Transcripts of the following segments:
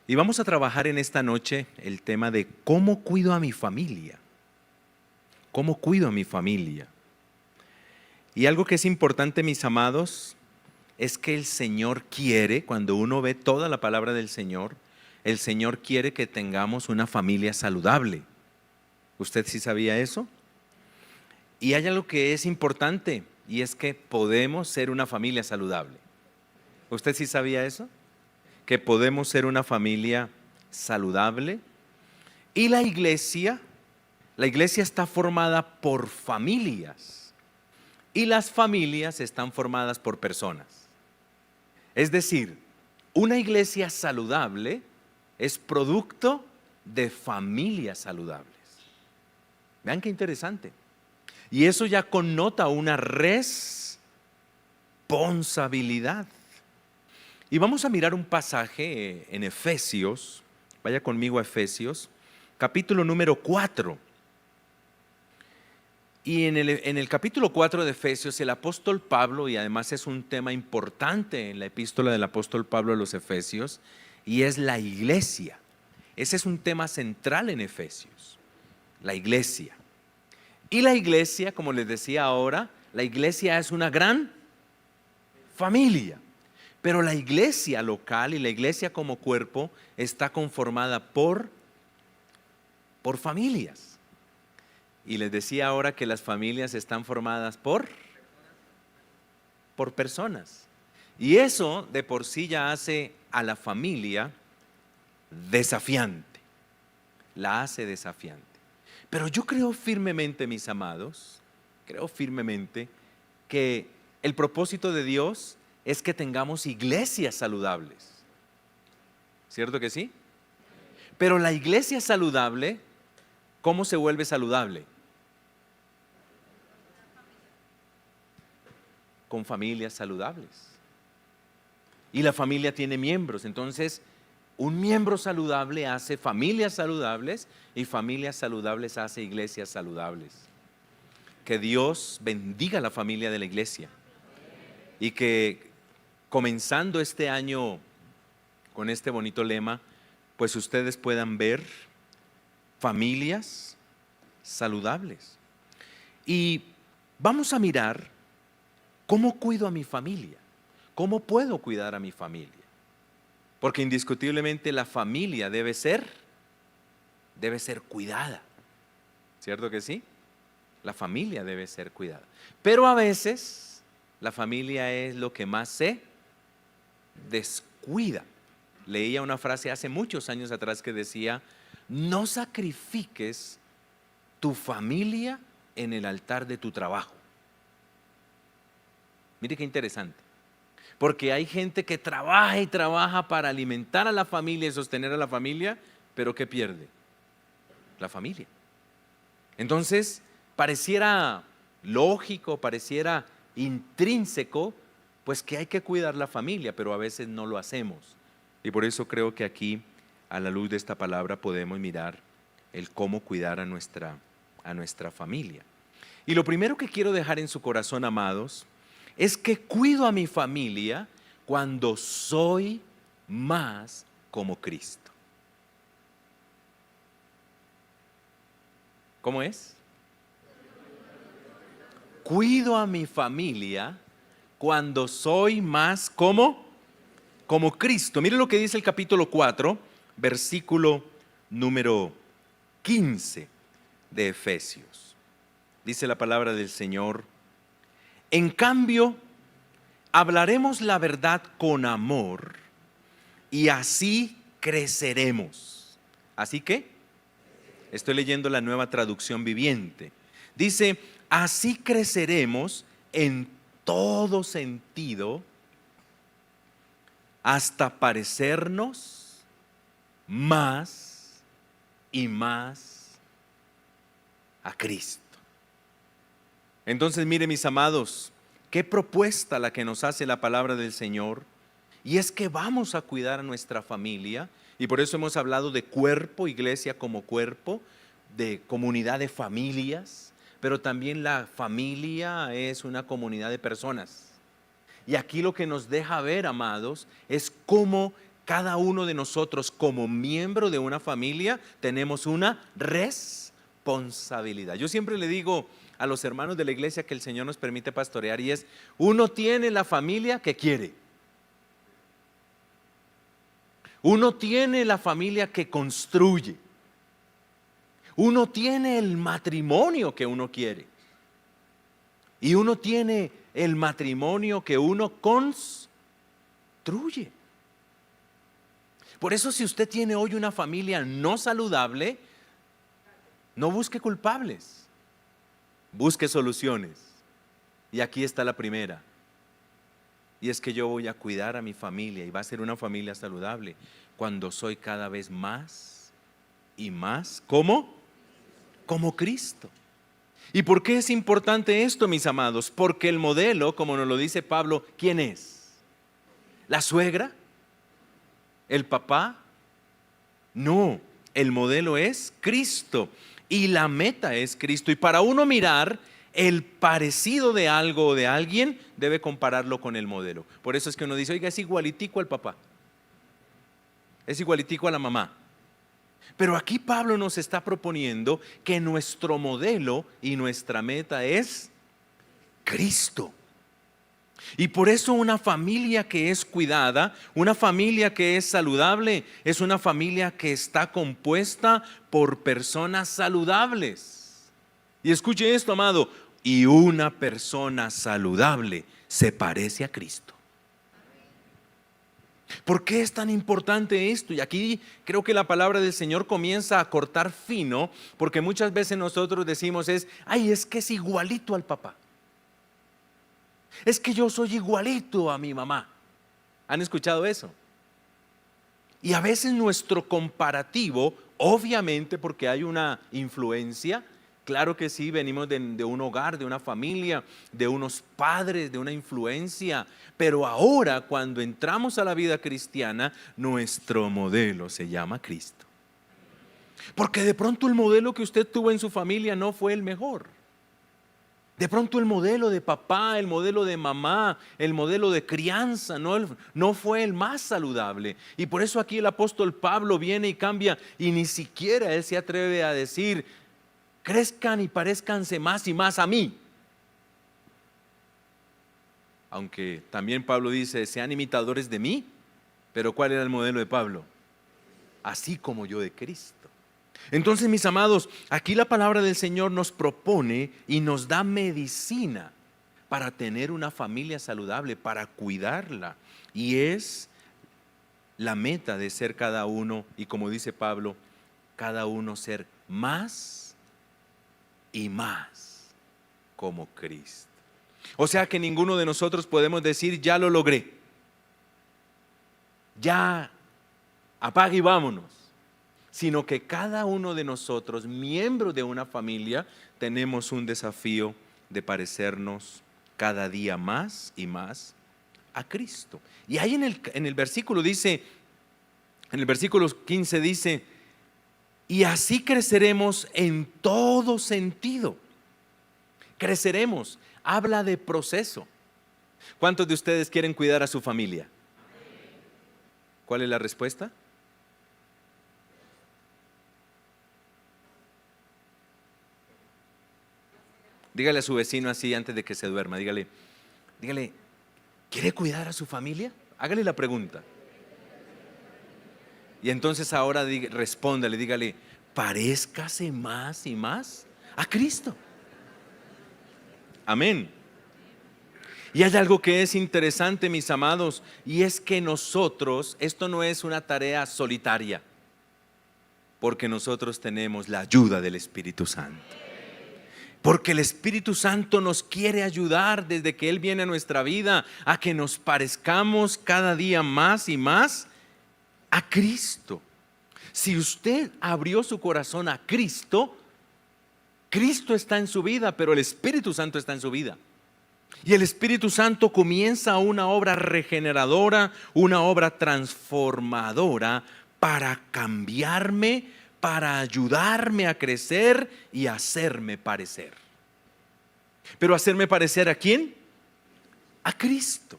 Y vamos a trabajar en esta noche el tema de cómo cuido a mi familia. ¿Cómo cuido a mi familia? Y algo que es importante, mis amados, es que el Señor quiere, cuando uno ve toda la palabra del Señor, el Señor quiere que tengamos una familia saludable. ¿Usted sí sabía eso? Y hay algo que es importante, y es que podemos ser una familia saludable. ¿Usted sí sabía eso? Que podemos ser una familia saludable. Y la iglesia está formada por familias. Y las familias están formadas por personas. Es decir, una iglesia saludable es producto de familias saludables. Vean qué interesante. Y eso ya connota una responsabilidad. Y vamos a mirar un pasaje en Efesios. Vaya conmigo a Efesios, capítulo número 4. Y en el capítulo 4 de Efesios, el apóstol Pablo, y además es un tema importante en la epístola del apóstol Pablo a los Efesios, y es la iglesia. Ese es un tema central en Efesios, la iglesia. Y la iglesia, como les decía ahora, la iglesia es una gran familia. Pero la iglesia local y la iglesia como cuerpo está conformada por familias. Y les decía ahora que las familias están formadas por personas. Y eso de por sí ya hace a la familia desafiante. La hace desafiante. Pero yo creo firmemente, mis amados, creo firmemente que el propósito de Dios es que tengamos iglesias saludables. ¿Cierto que sí? Pero la iglesia saludable, ¿cómo se vuelve saludable? Con familias saludables. Y la familia tiene miembros, entonces un miembro saludable hace familias saludables y familias saludables hace iglesias saludables. Que Dios bendiga la familia de la iglesia y que comenzando este año con este bonito lema, pues ustedes puedan ver familias saludables. Y vamos a mirar cómo cuido a mi familia, cómo puedo cuidar a mi familia. Porque indiscutiblemente la familia debe ser cuidada. ¿Cierto que sí? La familia debe ser cuidada. Pero a veces la familia es lo que más se descuida. Leía una frase hace muchos años atrás que decía: no sacrifiques tu familia en el altar de tu trabajo. Mire qué interesante. Porque hay gente que trabaja y trabaja para alimentar a la familia y sostener a la familia, pero ¿qué pierde? La familia. Entonces, pareciera lógico, pareciera intrínseco, pues que hay que cuidar la familia, pero a veces no lo hacemos. Y por eso creo que aquí, a la luz de esta palabra, podemos mirar el cómo cuidar a nuestra familia. Y lo primero que quiero dejar en su corazón, amados, es que cuido a mi familia cuando soy más como Cristo. ¿Cómo es? Cuido a mi familia cuando soy más como Cristo. Mire lo que dice el capítulo 4, versículo número 15 de Efesios. Dice la palabra del Señor: en cambio, hablaremos la verdad con amor y así creceremos. ¿Así que? Estoy leyendo la Nueva Traducción Viviente. Dice: así creceremos en todo sentido hasta parecernos más y más a Cristo. Entonces, mire, mis amados, qué propuesta la que nos hace la palabra del Señor. Y es que vamos a cuidar a nuestra familia, y por eso hemos hablado de cuerpo, iglesia como cuerpo, de comunidad de familias, pero también la familia es una comunidad de personas. Y aquí lo que nos deja ver, amados, es cómo Cada uno de nosotros como miembro de una familia tenemos una responsabilidad. Yo siempre le digo a los hermanos de la iglesia que el Señor nos permite pastorear y es, uno tiene la familia que quiere. Uno tiene la familia que construye. Uno tiene el matrimonio que uno quiere. Y uno tiene el matrimonio que uno construye. Por eso, si usted tiene hoy una familia no saludable, no busque culpables, busque soluciones. Y aquí está la primera. Y es que yo voy a cuidar a mi familia y va a ser una familia saludable cuando soy cada vez más y más como Cristo. ¿Y por qué es importante esto, mis amados? Porque el modelo, como nos lo dice Pablo, ¿quién es? ¿La suegra? ¿El papá? No, el modelo es Cristo y la meta es Cristo. Y para uno mirar el parecido de algo o de alguien, debe compararlo con el modelo. Por eso es que uno dice, oiga, es igualitico al papá, es igualitico a la mamá. Pero aquí Pablo nos está proponiendo que nuestro modelo y nuestra meta es Cristo. Y por eso una familia que es cuidada, una familia que es saludable, es una familia que está compuesta por personas saludables. Y escuche esto, amado, y una persona saludable se parece a Cristo. ¿Por qué es tan importante esto? Y aquí creo que la palabra del Señor comienza a cortar fino, porque muchas veces nosotros decimos es que es igualito al papá. Es que yo soy igualito a mi mamá. ¿Han escuchado eso? Y a veces nuestro comparativo, obviamente porque hay una influencia, claro que sí, venimos de un hogar, de una familia, de unos padres, de una influencia, pero ahora cuando entramos a la vida cristiana, nuestro modelo se llama Cristo. Porque de pronto el modelo que usted tuvo en su familia no fue el mejor. De pronto el modelo de papá, el modelo de mamá, el modelo de crianza no fue el más saludable. Y por eso aquí el apóstol Pablo viene y cambia y ni siquiera él se atreve a decir, crezcan y parezcanse más y más a mí. Aunque también Pablo dice, sean imitadores de mí, pero ¿cuál era el modelo de Pablo? Así como yo de Cristo. Entonces, mis amados, aquí la palabra del Señor nos propone y nos da medicina para tener una familia saludable, para cuidarla. Y es la meta de ser cada uno, y como dice Pablo, cada uno ser más y más como Cristo. O sea que ninguno de nosotros podemos decir, ya lo logré, ya apague y vámonos. Sino que cada uno de nosotros, miembros de una familia, tenemos un desafío de parecernos cada día más y más a Cristo. Y ahí en el versículo dice, en el versículo 15 dice, y así creceremos en todo sentido. Creceremos, habla de proceso. ¿Cuántos de ustedes quieren cuidar a su familia? ¿Cuál es la respuesta? Dígale a su vecino así antes de que se duerma, dígale, ¿quiere cuidar a su familia? Hágale la pregunta. Y entonces ahora respóndale, dígale, paréscase más y más a Cristo. Amén. Y hay algo que es interesante, mis amados, y es que nosotros, esto no es una tarea solitaria, porque nosotros tenemos la ayuda del Espíritu Santo. Porque el Espíritu Santo nos quiere ayudar desde que Él viene a nuestra vida a que nos parezcamos cada día más y más a Cristo. Si usted abrió su corazón a Cristo, Cristo está en su vida, pero el Espíritu Santo está en su vida. Y el Espíritu Santo comienza una obra regeneradora, una obra transformadora para cambiarme, para ayudarme a crecer y hacerme parecer. ¿Pero hacerme parecer a quién? A Cristo.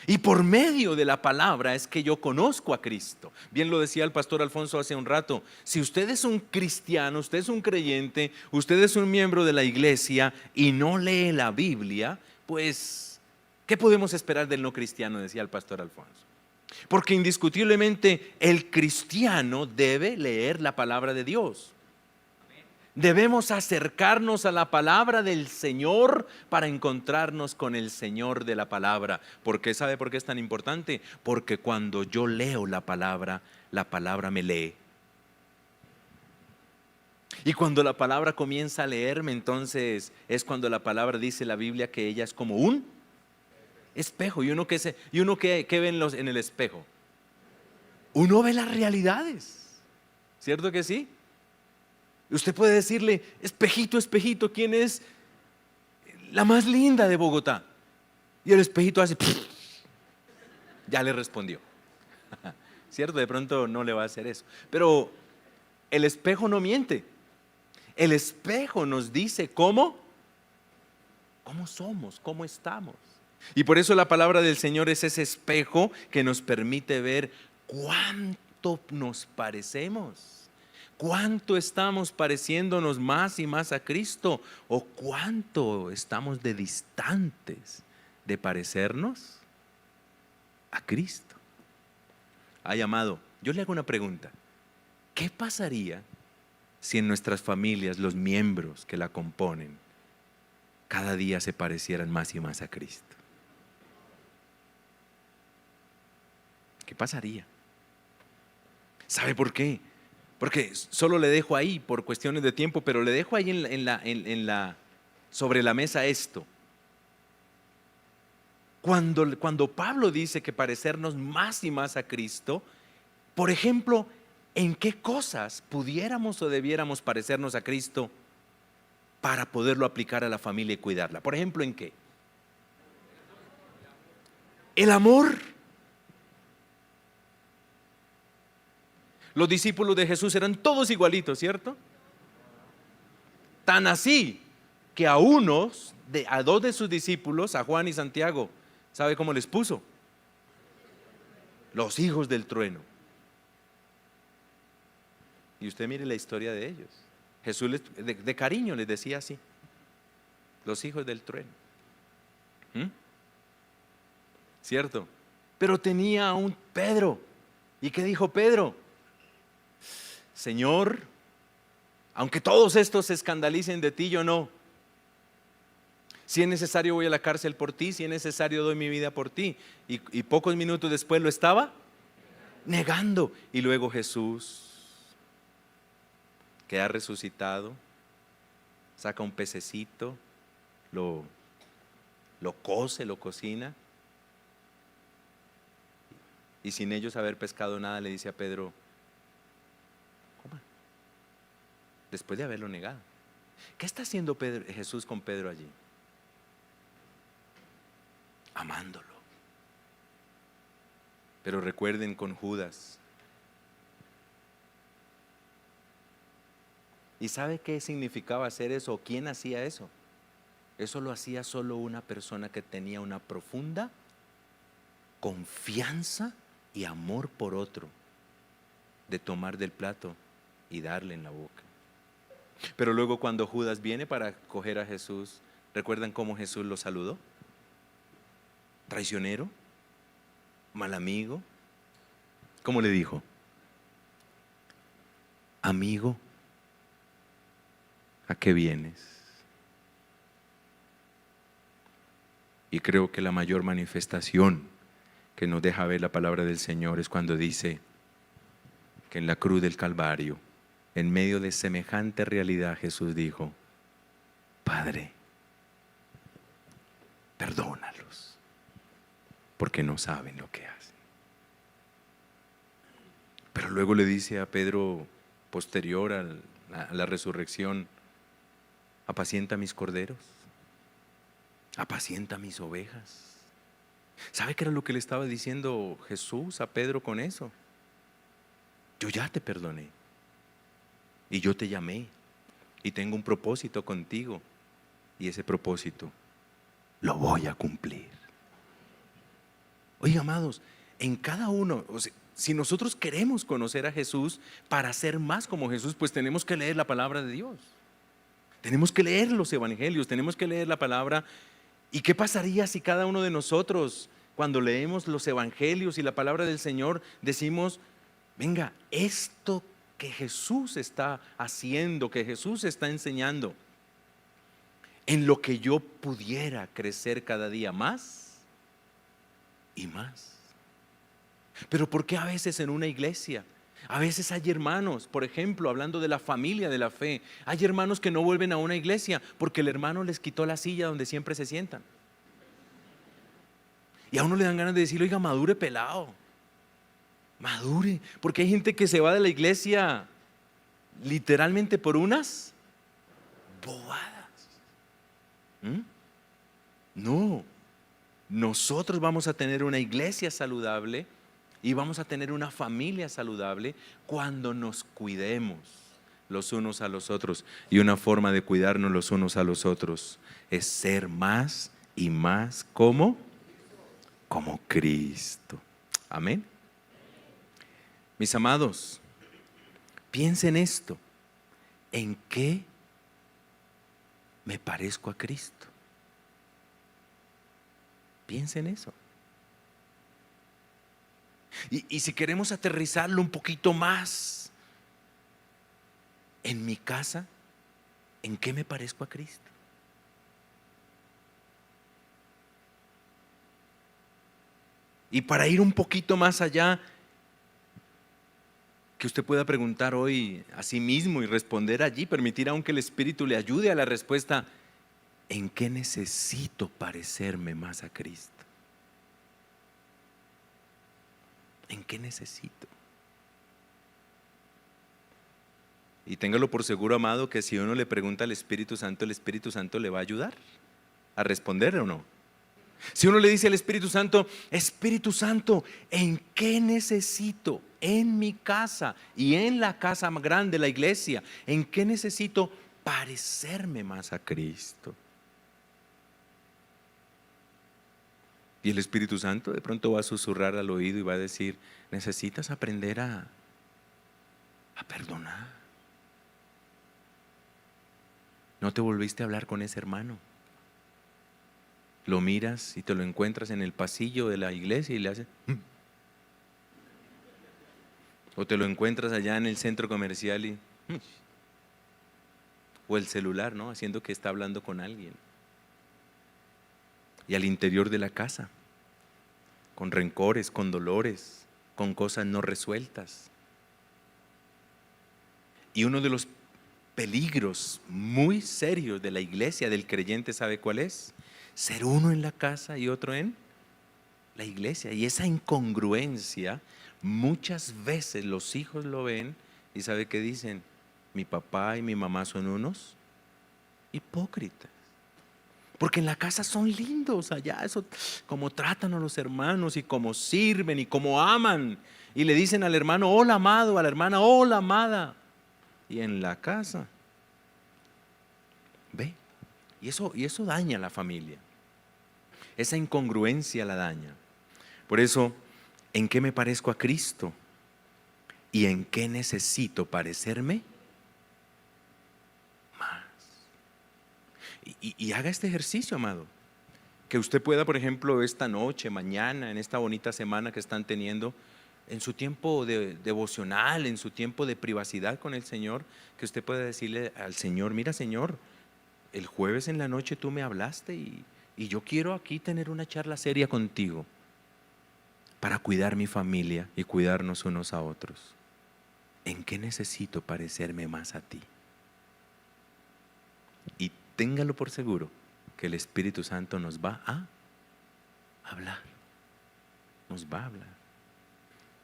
Y por medio de la palabra es que yo conozco a Cristo. Bien lo decía el pastor Alfonso hace un rato. Si usted es un cristiano, usted es un creyente, usted es un miembro de la iglesia y no lee la Biblia, pues, ¿qué podemos esperar del no cristiano? Decía el pastor Alfonso. Porque indiscutiblemente el cristiano debe leer la palabra de Dios. Debemos acercarnos a la palabra del Señor para encontrarnos con el Señor de la palabra. ¿Por qué? ¿Sabe por qué es tan importante? Porque cuando yo leo la palabra me lee. Y cuando la palabra comienza a leerme, entonces es cuando la palabra dice la Biblia que ella es como un espejo. ¿Y uno qué ve en el espejo? Uno ve las realidades. ¿Cierto que sí? Usted puede decirle, espejito, espejito, ¿quién es la más linda de Bogotá? Y el espejito hace, ya le respondió. ¿Cierto? De pronto no le va a hacer eso. Pero el espejo no miente. El espejo nos dice cómo somos, cómo estamos. Y por eso la palabra del Señor es ese espejo que nos permite ver cuánto nos parecemos. ¿Cuánto estamos pareciéndonos más y más a Cristo? ¿O cuánto estamos de distantes de parecernos a Cristo? Ay, amado, yo le hago una pregunta. ¿Qué pasaría si en nuestras familias los miembros que la componen cada día se parecieran más y más a Cristo? ¿Qué pasaría? ¿Sabe por qué? Porque solo le dejo ahí por cuestiones de tiempo, pero le dejo ahí sobre la mesa esto. Cuando Pablo dice que parecernos más y más a Cristo, por ejemplo, ¿en qué cosas pudiéramos o debiéramos parecernos a Cristo para poderlo aplicar a la familia y cuidarla? Por ejemplo, ¿en qué? El amor. Los discípulos de Jesús eran todos igualitos, ¿cierto? Tan así que a dos de sus discípulos, a Juan y Santiago, ¿sabe cómo les puso? Los hijos del trueno. Y usted mire la historia de ellos. Jesús de cariño les decía así: los hijos del trueno. ¿Cierto? Pero tenía a un Pedro. ¿Y qué dijo Pedro? Señor, aunque todos estos se escandalicen de ti, yo no. Si es necesario voy a la cárcel por ti, si es necesario doy mi vida por ti. Y pocos minutos después lo estaba negando. Y luego Jesús, que ha resucitado, saca un pececito, lo cose, lo cocina. Y sin ellos haber pescado nada, le dice a Pedro: coma. Después de haberlo negado. ¿Qué está haciendo Jesús con Pedro allí? Amándolo. Pero recuerden con Judas. ¿Y sabe qué significaba hacer eso? ¿O quién hacía eso? Eso lo hacía solo una persona que tenía una profunda confianza y amor por otro, de tomar del plato y darle en la boca. Pero luego cuando Judas viene para coger a Jesús, ¿recuerdan cómo Jesús lo saludó? ¿Traicionero? ¿Mal amigo? ¿Cómo le dijo? Amigo, ¿a qué vienes? Y creo que la mayor manifestación que nos deja ver la palabra del Señor es cuando dice que en la cruz del Calvario, en medio de semejante realidad, Jesús dijo: Padre, perdónalos, porque no saben lo que hacen. Pero luego le dice a Pedro, posterior a la resurrección: apacienta mis corderos, apacienta mis ovejas. ¿Sabe qué era lo que le estaba diciendo Jesús a Pedro con eso? Yo ya te perdoné y yo te llamé y tengo un propósito contigo, y ese propósito lo voy a cumplir. Oiga, amados, en cada uno, o sea, si nosotros queremos conocer a Jesús para ser más como Jesús, pues tenemos que leer la palabra de Dios. Tenemos que leer los evangelios, tenemos que leer la palabra. ¿Y qué pasaría si cada uno de nosotros, cuando leemos los evangelios y la palabra del Señor, decimos, venga, esto que Jesús está haciendo, que Jesús está enseñando, en lo que yo pudiera crecer cada día más y más? Pero ¿por qué a veces en una iglesia? A veces hay hermanos, por ejemplo, hablando de la familia de la fe, hay hermanos que no vuelven a una iglesia porque el hermano les quitó la silla donde siempre se sientan. Y a uno le dan ganas de decir, oiga, madure pelado, madure, porque hay gente que se va de la iglesia literalmente por unas bobadas. ¿Mm? No, nosotros vamos a tener una iglesia saludable y vamos a tener una familia saludable cuando nos cuidemos los unos a los otros. Y una forma de cuidarnos los unos a los otros es ser más y más como Cristo. Amén. Mis amados, piensen esto: ¿en qué me parezco a Cristo? Piensen eso. Y si queremos aterrizarlo un poquito más, en mi casa, ¿en qué me parezco a Cristo? Y para ir un poquito más allá, que usted pueda preguntar hoy a sí mismo y responder allí, permitir aunque el Espíritu le ayude a la respuesta: ¿en qué necesito parecerme más a Cristo? ¿En qué necesito? Y téngalo por seguro, amado, que si uno le pregunta al Espíritu Santo, el Espíritu Santo le va a ayudar a responder, ¿o no? Si uno le dice al Espíritu Santo, ¿en qué necesito en mi casa y en la casa grande, la iglesia, en qué necesito parecerme más a Cristo? Y el Espíritu Santo de pronto va a susurrar al oído y va a decir: necesitas aprender a perdonar. No te volviste a hablar con ese hermano. Lo miras y te lo encuentras en el pasillo de la iglesia y le haces o te lo encuentras allá en el centro comercial y o el celular, ¿no? Haciendo que está hablando con alguien. Y al interior de la casa, con rencores, con dolores, con cosas no resueltas. Y uno de los peligros muy serios de la iglesia, del creyente, ¿sabe cuál es? Ser uno en la casa y otro en la iglesia. Y esa incongruencia, muchas veces los hijos lo ven y ¿sabe qué dicen? Mi papá y mi mamá son unos hipócritas. Porque en la casa son lindos, allá eso, como tratan a los hermanos y cómo sirven y cómo aman. Y le dicen al hermano, hola amado, a la hermana, hola amada. Y en la casa, ve, y eso daña a la familia. Esa incongruencia la daña. Por eso, ¿en qué me parezco a Cristo? ¿Y en qué necesito parecerme más? Y haga este ejercicio, amado. Que usted pueda, por ejemplo, esta noche, mañana, en esta bonita semana que están teniendo, en su tiempo devocional, en su tiempo de privacidad con el Señor, que usted pueda decirle al Señor: mira, Señor, el jueves en la noche tú me hablaste y yo quiero aquí tener una charla seria contigo para cuidar mi familia y cuidarnos unos a otros. ¿En qué necesito parecerme más a ti? Y téngalo por seguro que el Espíritu Santo nos va a hablar. Nos va a hablar.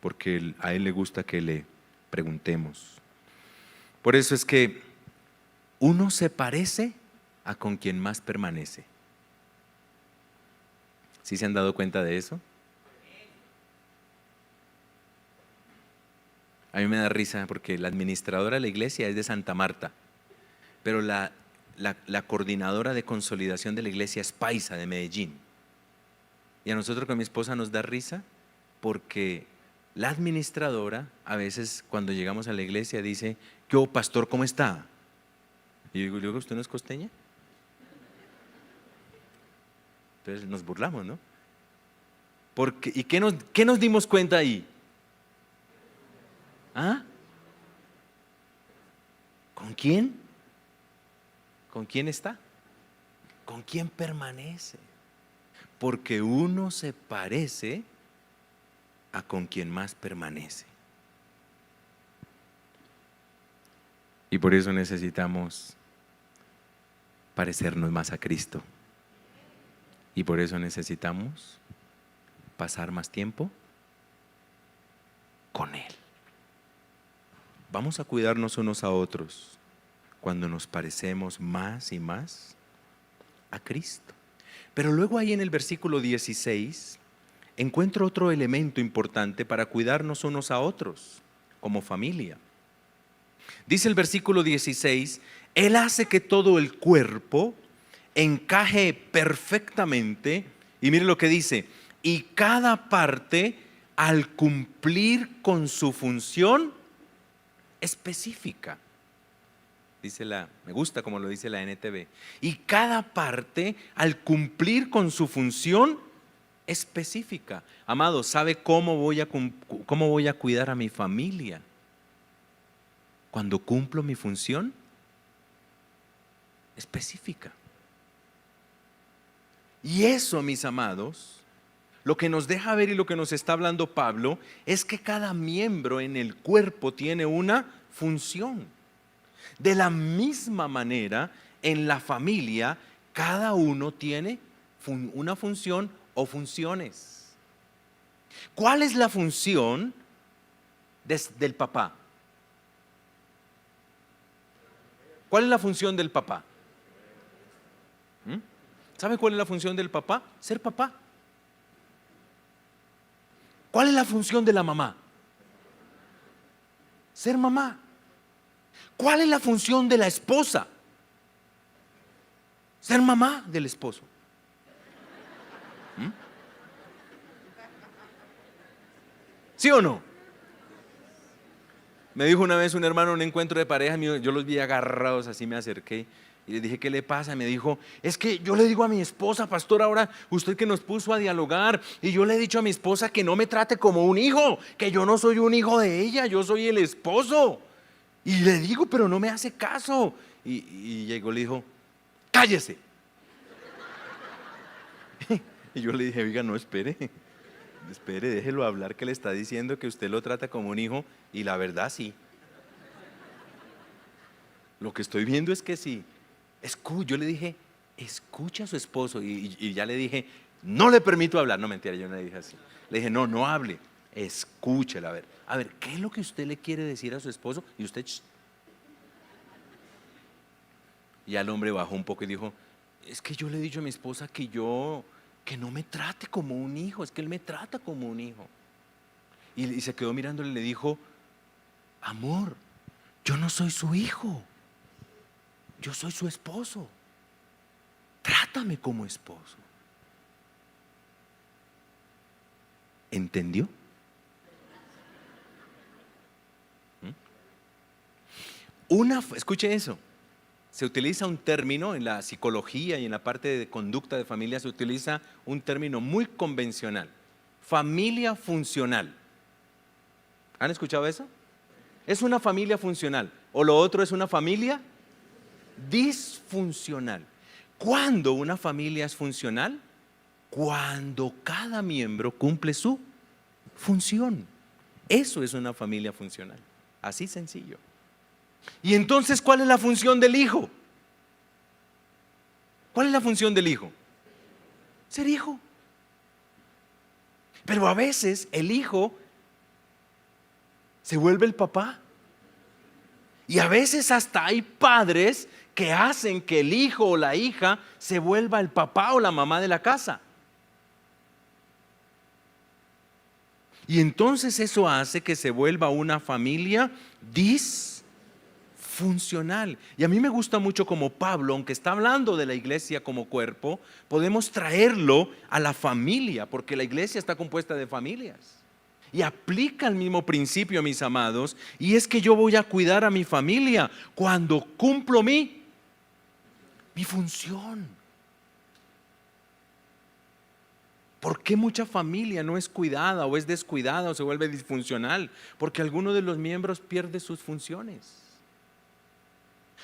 Porque a Él le gusta que le preguntemos. Por eso es que uno se parece a con quien más permanece. ¿Sí se han dado cuenta de eso? A mí me da risa porque la administradora de la iglesia es de Santa Marta, pero la coordinadora de consolidación de la iglesia es paisa, de Medellín. Y a nosotros con mi esposa nos da risa porque la administradora a veces cuando llegamos a la iglesia dice: yo, pastor, ¿cómo está? Y yo digo, ¿usted no es costeña? Entonces nos burlamos, ¿no? Porque, ¿y qué nos dimos cuenta ahí? ¿Ah? ¿Con quién? ¿Con quién está? ¿Con quién permanece? Porque uno se parece a con quien más permanece. Y por eso necesitamos parecernos más a Cristo. Y por eso necesitamos pasar más tiempo con Él. Vamos a cuidarnos unos a otros cuando nos parecemos más y más a Cristo. Pero luego ahí en el versículo 16 encuentro otro elemento importante para cuidarnos unos a otros como familia. Dice el versículo 16, Él hace que todo el cuerpo encaje perfectamente, y mire lo que dice, y cada parte al cumplir con su función específica. Me gusta como lo dice la NTV. Y cada parte al cumplir con su función específica. Amado, ¿sabe cómo voy a cuidar a mi familia? Cuando cumplo mi función específica. Y eso, mis amados, lo que nos deja ver y lo que nos está hablando Pablo es que cada miembro en el cuerpo tiene una función. De la misma manera, en la familia, cada uno tiene una función o funciones. ¿Cuál es la función del papá? ¿Cuál es la función del papá? ¿Sabe cuál es la función del papá? Ser papá. ¿Cuál es la función de la mamá? Ser mamá. ¿Cuál es la función de la esposa? Ser mamá del esposo. ¿Sí o no? Me dijo una vez un hermano en un encuentro de pareja, yo los vi agarrados, así me acerqué y le dije, ¿qué le pasa? Me dijo, es que yo le digo a mi esposa, pastor, ahora usted que nos puso a dialogar, y yo le he dicho a mi esposa que no me trate como un hijo, que yo no soy un hijo de ella, yo soy el esposo. Y le digo, pero no me hace caso. Y llegó, le dijo, cállese. Y yo le dije, oiga, no, espere, déjelo hablar, que le está diciendo que usted lo trata como un hijo, y la verdad sí. Lo que estoy viendo es que sí. Yo le dije, escucha a su esposo, y ya le dije, no le permito hablar. No, mentira, yo no le dije así. Le dije, no hable, escúchela, a ver, ¿qué es lo que usted le quiere decir a su esposo? Y usted, y el hombre bajó un poco y dijo, es que yo le he dicho a mi esposa que no me trate como un hijo, es que él me trata como un hijo. Y se quedó mirándole y le dijo, amor, yo no soy su hijo, yo soy su esposo, trátame como esposo. ¿Entendió? Escuche eso, se utiliza un término en la psicología y en la parte de conducta de familia, se utiliza un término muy convencional, familia funcional. ¿Han escuchado eso? Es una familia funcional, o lo otro es una familia disfuncional. ¿Cuándo una familia es funcional? Cuando cada miembro cumple su función. Eso es una familia funcional, así sencillo. Y entonces, ¿cuál es la función del hijo? ¿Cuál es la función del hijo? Ser hijo. Pero a veces el hijo se vuelve el papá. Y a veces hasta hay padres que hacen que el hijo o la hija se vuelva el papá o la mamá de la casa. Y entonces eso hace que se vuelva una familia disfuncional. funcional. Y a mí me gusta mucho como Pablo, aunque está hablando de la iglesia como cuerpo, podemos traerlo a la familia, porque la iglesia está compuesta de familias. Y aplica el mismo principio, mis amados, y es que yo voy a cuidar a mi familia cuando cumplo mi función. ¿Por qué mucha familia no es cuidada o es descuidada o se vuelve disfuncional? Porque alguno de los miembros pierde sus funciones.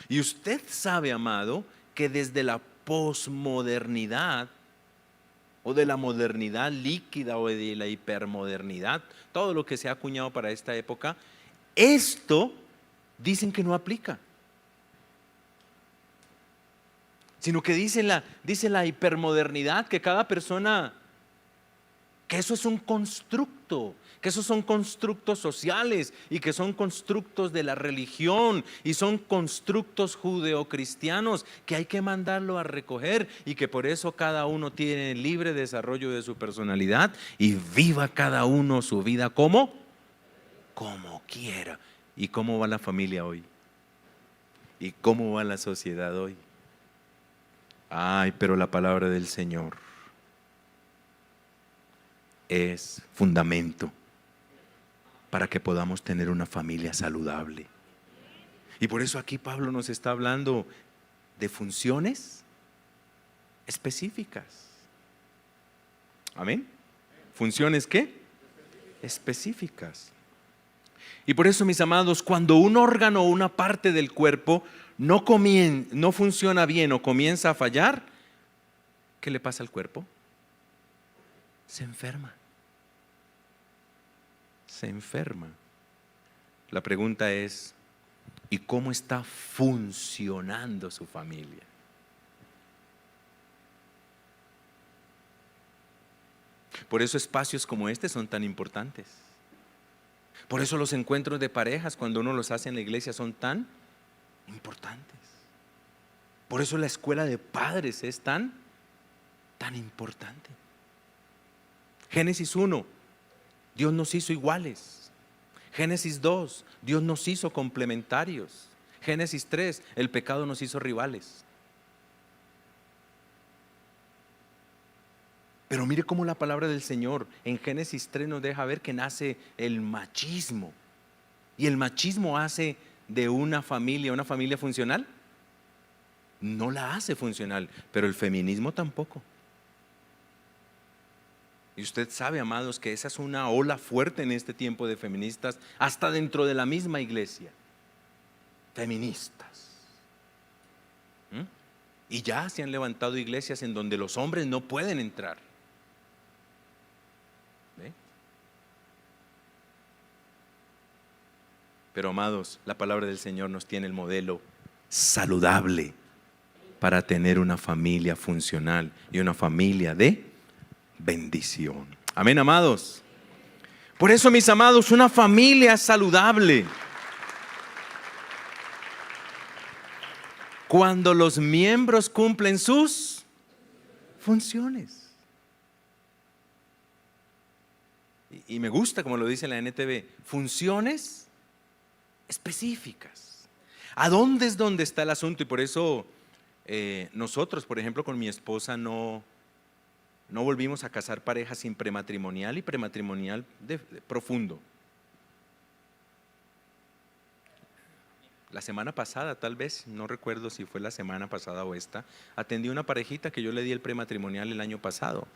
Y usted sabe, amado, que desde la posmodernidad o de la modernidad líquida o de la hipermodernidad, todo lo que se ha acuñado para esta época, esto dicen que no aplica. Sino que dice la hipermodernidad que cada persona, que eso es un constructo, que esos son constructos sociales y que son constructos de la religión y son constructos judeocristianos que hay que mandarlo a recoger y que por eso cada uno tiene libre desarrollo de su personalidad y viva cada uno su vida como quiera. ¿Y cómo va la familia hoy? ¿Y cómo va la sociedad hoy? Ay, pero la palabra del Señor es fundamento para que podamos tener una familia saludable. Y por eso aquí Pablo nos está hablando de funciones específicas. ¿Amén? ¿Funciones qué? Específicas. Y por eso, mis amados, cuando un órgano o una parte del cuerpo no funciona bien o comienza a fallar, ¿qué le pasa al cuerpo? Se enferma. Se enferma. La pregunta es, ¿y cómo está funcionando su familia? Por eso espacios como este son tan importantes. Por eso los encuentros de parejas, cuando uno los hace en la iglesia, son tan importantes. Por eso la escuela de padres es tan importante. Génesis 1, Dios nos hizo iguales. Génesis 2, Dios nos hizo complementarios. Génesis 3, el pecado nos hizo rivales. Pero mire cómo la palabra del Señor en Génesis 3 nos deja ver que nace el machismo. ¿Y el machismo hace de una familia funcional? No la hace funcional, pero el feminismo tampoco. Y usted sabe, amados, que esa es una ola fuerte en este tiempo de feministas, hasta dentro de la misma iglesia. Feministas. Y ya se han levantado iglesias en donde los hombres no pueden entrar. ¿Ve? Pero, amados, la palabra del Señor nos tiene el modelo saludable para tener una familia funcional y una familia de bendición. Amén, amados. Por eso, mis amados, una familia saludable, cuando los miembros cumplen sus funciones. Y me gusta como lo dice la NTV, funciones específicas. ¿A dónde es donde está el asunto? Y por eso nosotros, por ejemplo, con mi esposa no volvimos a casar parejas sin prematrimonial y prematrimonial de profundo. La semana pasada, tal vez, no recuerdo si fue la semana pasada o esta, atendí una parejita que yo le di el prematrimonial el año pasado.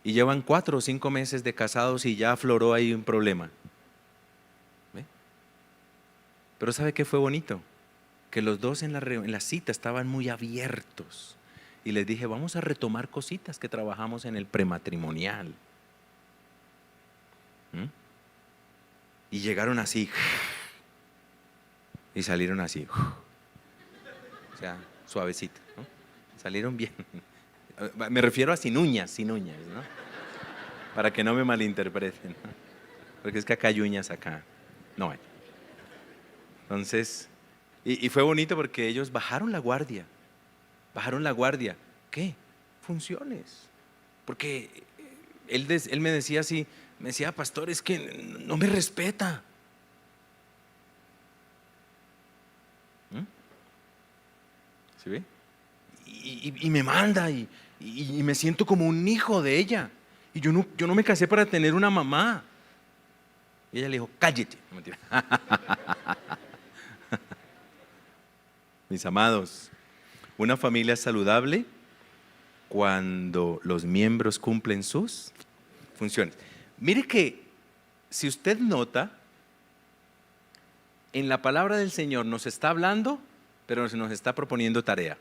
Y llevan 4 o 5 meses de casados y ya afloró ahí un problema. ¿Ve? Pero ¿sabe qué fue bonito? Que los dos en la cita estaban muy abiertos. Y les dije, vamos a retomar cositas que trabajamos en el prematrimonial. Y llegaron así. Y salieron así. O sea, suavecito, ¿no? Salieron bien. Me refiero a sin uñas, ¿no? Para que no me malinterpreten, ¿no? Porque es que acá hay uñas, acá no hay. Entonces, y fue bonito porque ellos bajaron la guardia. Bajaron la guardia. ¿Qué? Funciones. Porque él me decía así, me decía, pastor, es que no me respeta. ¿Sí ve? Y me manda y me siento como un hijo de ella. Y yo no me casé para tener una mamá. Y ella le dijo, cállate. No, mentira. Mis amados, una familia saludable cuando los miembros cumplen sus funciones. Mire que si usted nota, en la palabra del Señor nos está hablando, pero nos está proponiendo tarea.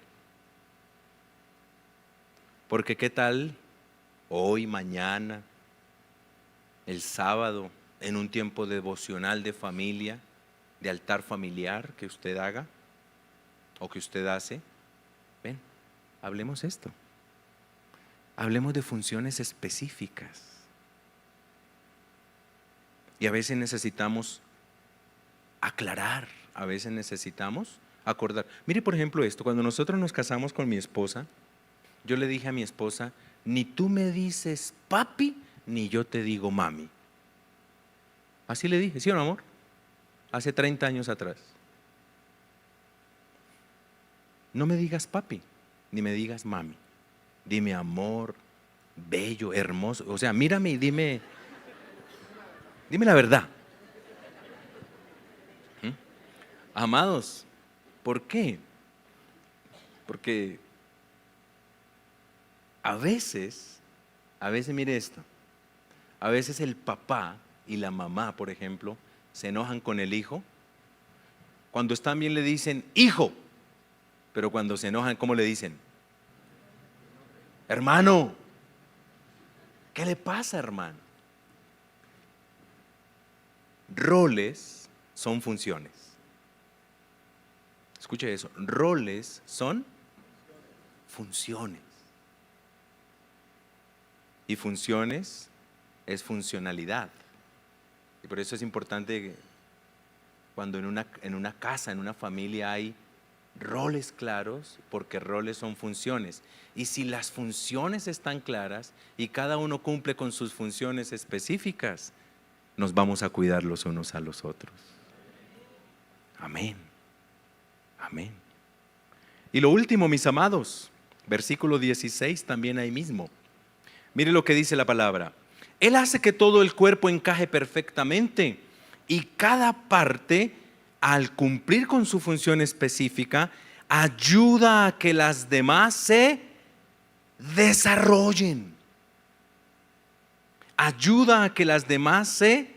Porque qué tal hoy, mañana, el sábado, en un tiempo devocional de familia, de altar familiar que usted haga o que usted hace. Ven, hablemos esto. Hablemos de funciones específicas. Y a veces necesitamos aclarar, a veces necesitamos acordar. Mire, por ejemplo, esto, cuando nosotros nos casamos con mi esposa, yo le dije a mi esposa, ni tú me dices papi, ni yo te digo mami. Así le dije, ¿sí o no, amor? Hace 30 años atrás. No me digas papi, ni me digas mami. Dime amor, bello, hermoso. O sea, mírame y dime la verdad. Amados, ¿por qué? Porque a veces mire esto, a veces el papá y la mamá, por ejemplo, se enojan con el hijo. Cuando están bien le dicen hijo, pero cuando se enojan, ¿cómo le dicen? Hermano. ¿Qué le pasa, hermano? Roles son funciones. Escuche eso, roles son funciones. Y funciones es funcionalidad. Y por eso es importante que cuando en una casa, en una familia hay roles claros, porque roles son funciones. Y si las funciones están claras y cada uno cumple con sus funciones específicas, nos vamos a cuidar los unos a los otros. Amén. Amén. Y lo último, mis amados, versículo 16 también ahí mismo. Mire lo que dice la palabra. Él hace que todo el cuerpo encaje perfectamente y cada parte, al cumplir con su función específica, ayuda a que las demás se desarrollen. Ayuda a que las demás se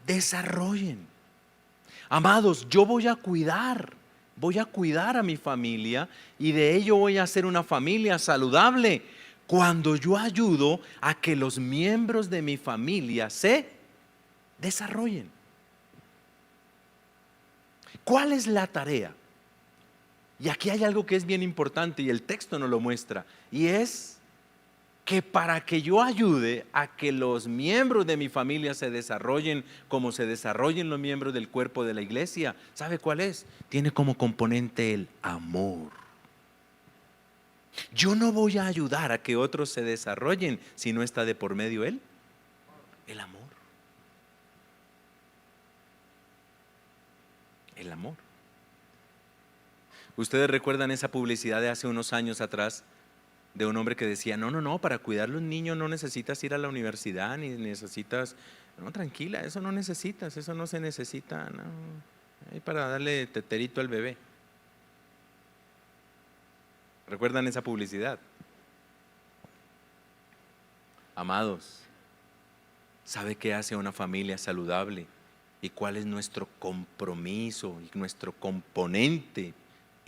desarrollen. Amados, yo voy a cuidar a mi familia y de ello voy a hacer una familia saludable cuando yo ayudo a que los miembros de mi familia se desarrollen. ¿Cuál es la tarea? Y aquí hay algo que es bien importante y el texto nos lo muestra, y es que para que yo ayude a que los miembros de mi familia se desarrollen como se desarrollen los miembros del cuerpo de la iglesia, ¿sabe cuál es? Tiene como componente el amor. Yo no voy a ayudar a que otros se desarrollen si no está de por medio el amor. El amor. Ustedes recuerdan esa publicidad de hace unos años atrás de un hombre que decía, no, para cuidar a los niños no necesitas ir a la universidad, ni necesitas, no, tranquila, eso no necesitas, eso no se necesita, no, hay para darle teterito al bebé. ¿Recuerdan esa publicidad? Amados, ¿sabe qué hace una familia saludable? ¿Y cuál es nuestro compromiso y nuestro componente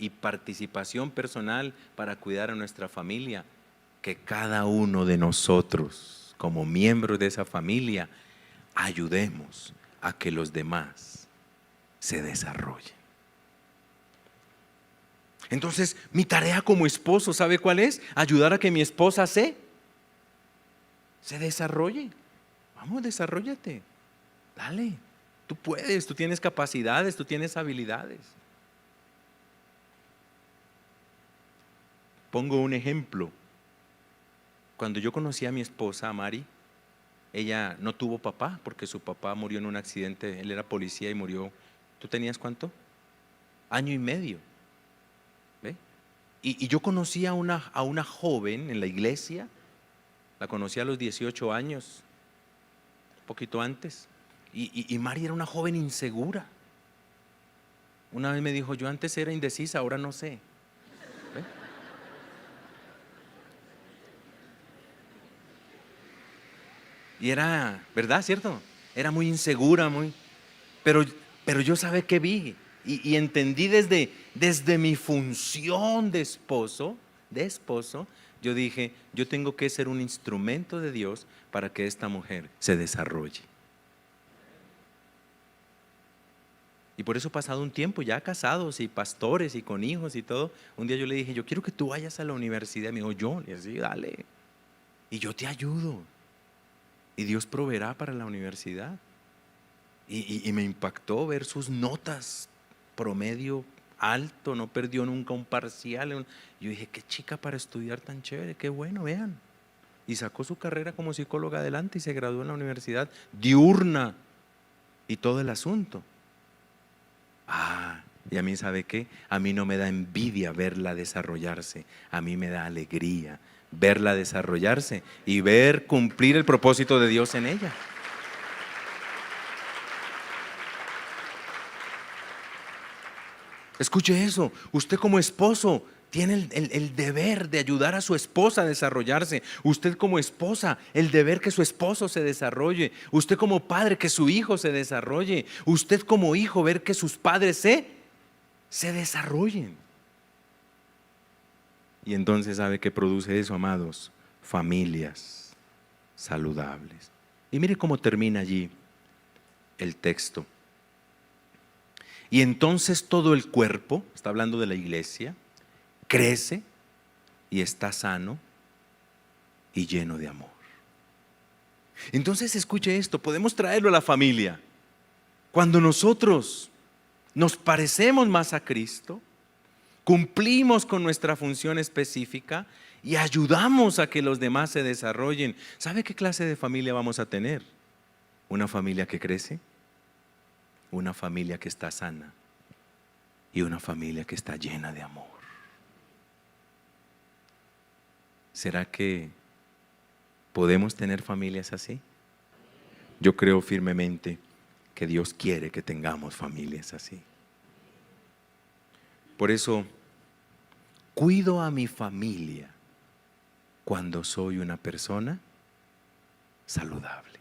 y participación personal para cuidar a nuestra familia? Que cada uno de nosotros, como miembros de esa familia, ayudemos a que los demás se desarrollen. Entonces, mi tarea como esposo, ¿sabe cuál es? Ayudar a que mi esposa se desarrolle. Vamos, desarróllate. Dale. Tú puedes, tú tienes capacidades, tú tienes habilidades. Pongo un ejemplo. Cuando yo conocí a mi esposa, a Mari, ella no tuvo papá porque su papá murió en un accidente. Él era policía y murió. ¿Tú tenías cuánto? 1 año y medio. ¿Ve? Y yo conocí a una joven en la iglesia, la conocí a los 18 años, un poquito antes, y Mari era una joven insegura. Una vez me dijo, yo antes era indecisa, ahora no sé. ¿Ve? Y era, ¿verdad? ¿Cierto? Era muy insegura, pero, pero yo sabe que vi y entendí desde mi función de esposo, yo dije, yo tengo que ser un instrumento de Dios para que esta mujer se desarrolle. Y por eso pasado un tiempo, ya casados y pastores y con hijos y todo, un día yo le dije, yo quiero que tú vayas a la universidad. Me dijo, yo, le dije, sí, dale. Y yo te ayudo. Y Dios proveerá para la universidad. Y me impactó ver sus notas, promedio alto, no perdió nunca un parcial. Yo dije, qué chica para estudiar tan chévere, qué bueno, vean. Y sacó su carrera como psicóloga adelante y se graduó en la universidad diurna y todo el asunto. Y a mí, ¿sabe qué? A mí no me da envidia verla desarrollarse, a mí me da alegría verla desarrollarse y ver cumplir el propósito de Dios en ella. Escuche eso, usted como esposo tiene el deber de ayudar a su esposa a desarrollarse. Usted como esposa, el deber que su esposo se desarrolle. Usted como padre, que su hijo se desarrolle. Usted como hijo, ver que sus padres se desarrollen. Y entonces, ¿sabe qué produce eso, amados? Familias saludables. Y mire cómo termina allí el texto. Y entonces todo el cuerpo, está hablando de la iglesia, crece y está sano y lleno de amor. Entonces escuche esto, podemos traerlo a la familia. Cuando nosotros nos parecemos más a Cristo, cumplimos con nuestra función específica y ayudamos a que los demás se desarrollen. ¿Sabe qué clase de familia vamos a tener? Una familia que crece, una familia que está sana y una familia que está llena de amor. ¿Será que podemos tener familias así? Yo creo firmemente que Dios quiere que tengamos familias así. Por eso, cuido a mi familia cuando soy una persona saludable.